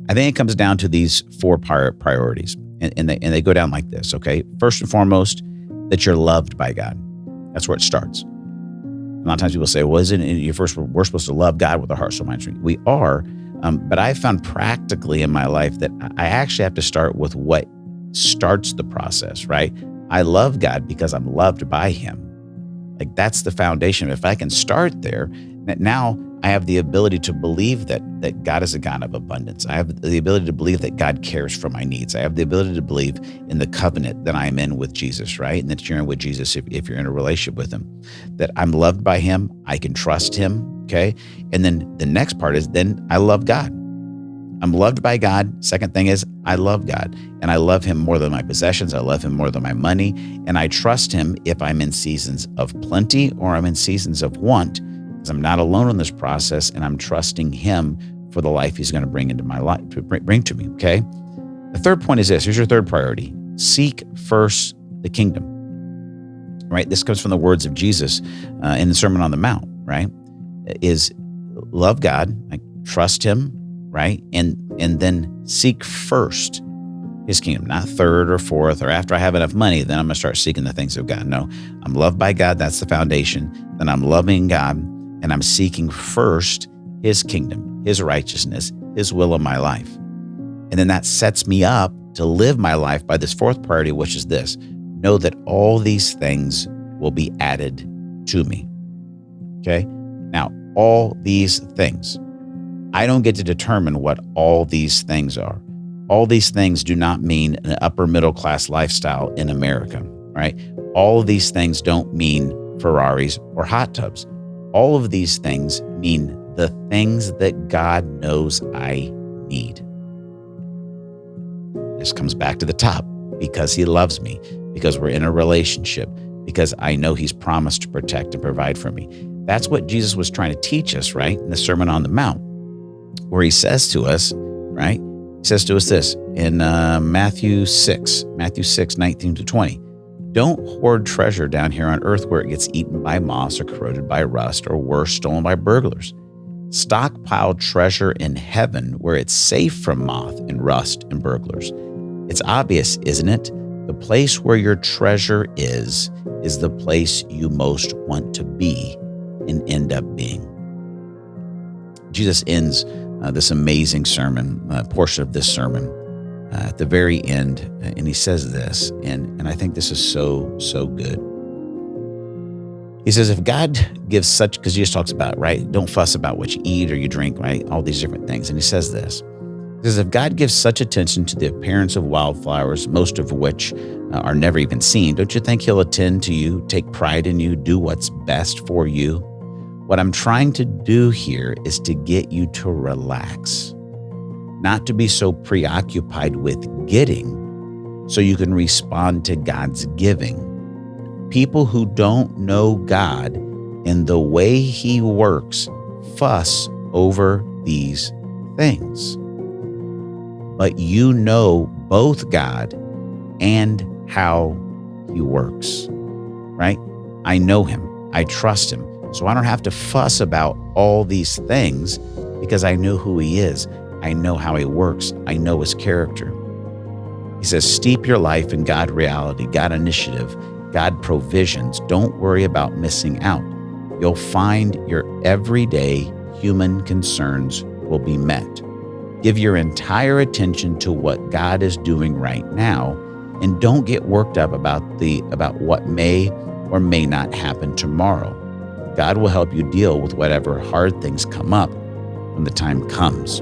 I think it comes down to these four priorities, and they go down like this, okay? First and foremost, that you're loved by God. That's where it starts. A lot of times people say, well, isn't it we're supposed to love God with our heart, soul, mind, strength? We are, but I found practically in my life that I actually have to start with what starts the process, right? I love God because I'm loved by him. Like, that's the foundation. If I can start there, now I have the ability to believe that God is a God of abundance. I have the ability to believe that God cares for my needs. I have the ability to believe in the covenant that I am in with Jesus, right? And that you're in with Jesus if you're in a relationship with him, that I'm loved by him. I can trust him, okay? And then the next part is then I love God. I'm loved by God. Second thing is I love God, and I love him more than my possessions. I love him more than my money, and I trust him if I'm in seasons of plenty or I'm in seasons of want, because I'm not alone in this process, and I'm trusting him for the life he's going to bring into my life, to bring to me, okay? The third point is this. Here's your third priority. Seek first the kingdom, right? This comes from the words of Jesus in the Sermon on the Mount, right? Is love God, like trust him, right? And then seek first his kingdom, not third or fourth, or after I have enough money, then I'm going to start seeking the things of God. No, I'm loved by God. That's the foundation. Then I'm loving God, and I'm seeking first his kingdom, his righteousness, his will in my life. And then that sets me up to live my life by this fourth priority, which is this: know that all these things will be added to me. Okay? Now, all these things. I don't get to determine what all these things are. All these things do not mean an upper middle class lifestyle in America, right? All of these things don't mean Ferraris or hot tubs. All of these things mean the things that God knows I need. This comes back to the top, because he loves me, because we're in a relationship, because I know he's promised to protect and provide for me. That's what Jesus was trying to teach us, right? In the Sermon on the Mount, where he says to us, right? He says to us this in Matthew 6, 19 to 20. Don't hoard treasure down here on earth where it gets eaten by moths or corroded by rust, or worse, stolen by burglars. Stockpile treasure in heaven where it's safe from moth and rust and burglars. It's obvious, isn't it? The place where your treasure is the place you most want to be and end up being. Jesus ends this amazing sermon, portion of this sermon, at the very end, and he says this, and I think this is so good. He says, if God gives such, because Jesus talks about, right, don't fuss about what you eat or you drink, right, all these different things, and he says this. He says, if God gives such attention to the appearance of wildflowers, most of which are never even seen, don't you think he'll attend to you, take pride in you, do what's best for you? What I'm trying to do here is to get you to relax, not to be so preoccupied with getting so you can respond to God's giving. People who don't know God and the way he works fuss over these things. But you know both God and how he works, right? I know him. I trust him. So I don't have to fuss about all these things because I know who he is. I know how he works. I know his character. He says, steep your life in God reality, God initiative, God provisions. Don't worry about missing out. You'll find your everyday human concerns will be met. Give your entire attention to what God is doing right now, and don't get worked up about what may or may not happen tomorrow. God will help you deal with whatever hard things come up when the time comes.